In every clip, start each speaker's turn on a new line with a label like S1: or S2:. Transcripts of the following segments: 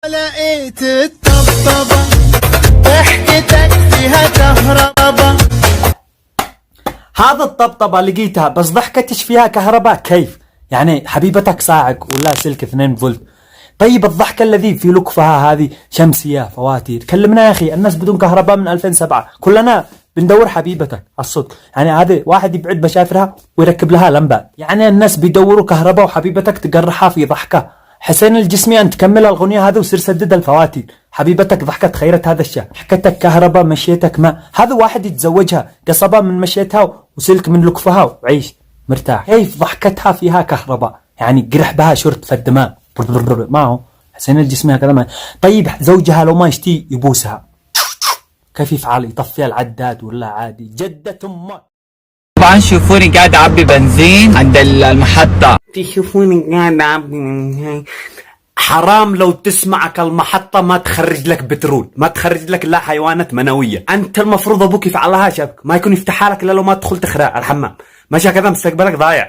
S1: لقيت الطبطبة ضحكتك فيها كهربا.
S2: هذا الطبطبة لقيتها بس ضحكتش فيها كهرباء. كيف؟ يعني حبيبتك صاعق ولا سلك 2 فولت. طيب الضحكة الذي في لكفها هذه شمسية فواتير. كلمنا يا أخي، الناس بدون كهرباء من 2007 كلنا بندور حبيبتك الصدق. يعني هذا واحد يبعد مشافرها ويركب لها لمبات. يعني الناس بيدوروا كهرباء وحبيبتك تقرحها في ضحكة. حسين الجسمي أن تكمل الأغنية هذا وسير سدد الفواتير. حبيبتك ضحكت خيرت هذا الشعر. حكتك كهرباء مشيتك ما. هذا واحد يتزوجها قصبة من مشيتها وسلك من لكفها وعيش مرتاح. كيف ضحكتها فيها كهرباء؟ يعني قرح بها شرط في الدماغ. ما هو حسين الجسمي هكذا ما. طيب زوجها لو ما يشتي يبوسها كيف يفعل؟ يطفي العداد ولا عادي؟ جدة امك.
S3: طبعا شوفوني قاعد اعبي بنزين عند المحطة.
S2: تشوفوني قاعد اعبي بنزين. حرام لو تسمعك المحطة ما تخرج لك بترول، ما تخرج لك لا حيوانات منوية. انت المفروض ابوك يفعلها شبك، ما يكون يفتحها لك الا لو ما تدخل تخرع الحمام. ماشي كذا مستقبلك ضايع.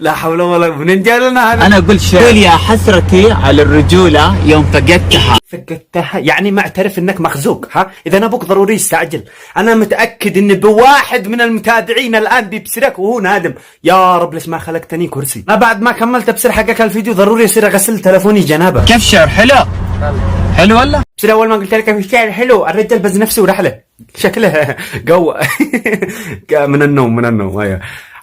S2: لا حول ولا قوة. منين جاي لنا هذا؟
S3: انا اقول شيء يا حسرتي على الرجولة يوم
S2: فقدتها. يعني معترف انك مخزوق ها؟ اذا ابوك ضروري يستعجل. انا متاكد ان بواحد من المتابعين الان بيبصرك وهو نادم. يا رب ليش ما خلقتني كرسي؟ ما بعد ما كملت ابصر حقك الفيديو ضروري يصير اغسل تلفوني جنابه.
S3: كيف شعر حلو؟ حلو ولا؟
S2: بصير اول ما قلت لك في الشعر حلو الرجال بز نفسه ورحله شكله قوة. من النوم ايوه.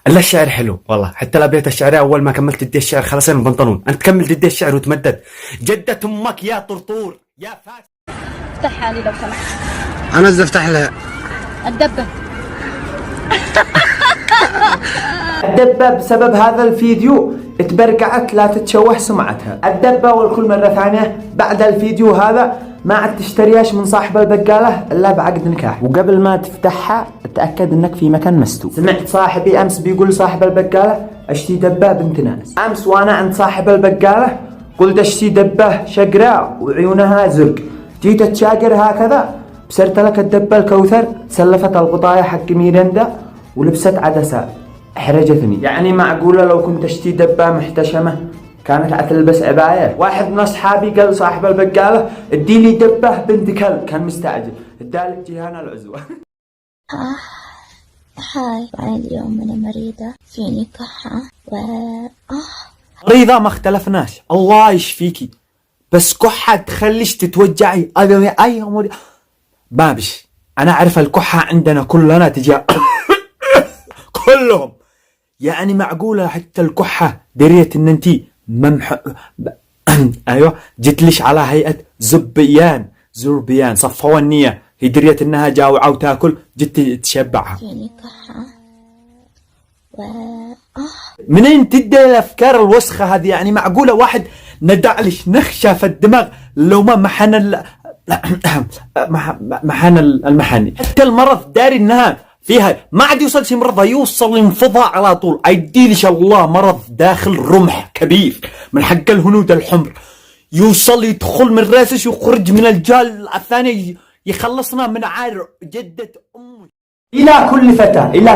S2: لا الشعر حلو والله، حتى الابيات الشعريه اول ما كملت تدي الشعر خلصين البنطلون. انت كمل تدي الشعر وتمدد. جدة امك يا طرطور يا فاس.
S4: افتحها لي لو سمحت.
S1: انا ازاي افتح لها؟
S4: الدبة.
S2: الدبة بسبب هذا الفيديو تبرقعت لا تتشوه سمعتها. الدبة والكل مرة ثانية بعد الفيديو هذا ما عاد تشتريهاش من صاحب البقالة الا بعقد نكاح. وقبل ما تفتحها اتأكد انك في مكان مستور. سمعت صاحبي امس بيقول صاحب البقالة اشتي دبة بنت ناس. امس وانا عند صاحب البقالة قلت اشتي دبة شقراء وعيونها زرق. جيت اتشاقر هكذا بسرت لك الدبة الكوثر سلفت الغطاية حق ميرندا ولبست عدسات. احرجتني. يعني معقولة لو كنت اشتي دبة محتشمة كانت هتلبس عباية؟ واحد من اصحابي قال صاحب البقالة ادي لي دبة بنت كلب، كان مستعجل ادالك جيهان العزوة.
S5: هاي أنا اليوم أنا مريضة فيني كحة
S2: مريضة ما اختلفناش الله يشفيكي، بس كحة تخليش تتوجعي. اي ما بش انا اعرف الكحة عندنا كلنا تجي كلهم. يعني معقولة حتى الكحة دريت ان انتي ايوه جتلش على هيئة زربيان صفوا النية. هي دريت انها جاوعة وتاكل جت تشبعها.
S5: فيني كحة
S2: منين تدي الافكار الوسخة هذه؟ يعني معقولة واحد ندعلش نخشى في الدماغ لو ما محن المحني. حتى المرض داري انها فيها ما عاد يوصل شي مرضى، يوصل انفضاء على طول. ايديلش الله مرض داخل رمح كبير من حق الهنود الحمر يوصل يدخل من راسش ويخرج من الجال الثاني يخلصنا من عار جدة امي. إلى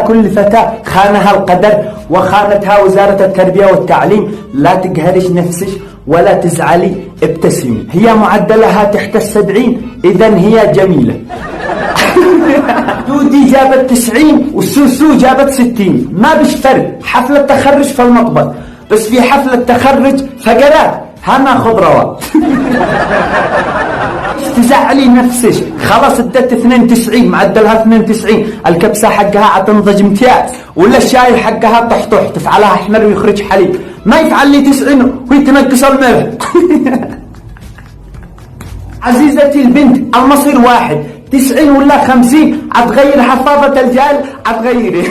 S2: كل فتاة خانها القدر وخانتها وزارة التربية والتعليم، لا تقهرش نفسك ولا تزعلي، ابتسمي. هي معدلها تحت 70 إذن هي جميلة. دودي جابت 90 والسوسو جابت 60. ما بش فرق. حفلة تخرج في المقبض، بس في حفلة تخرج فقرات هنا خضروات. تزعلي نفسك خلاص ادت 92 معدلها 92. الكبسة حقها عتنضج امتياز ولا الشاي حقها طحطح تفعلها احمر ويخرج حليب. ما يفعل لي 90 وهي تنقص الملح. عزيزتي البنت المصير واحد، 90 ولا 50 عتغير حفاظة الجال عتغيري.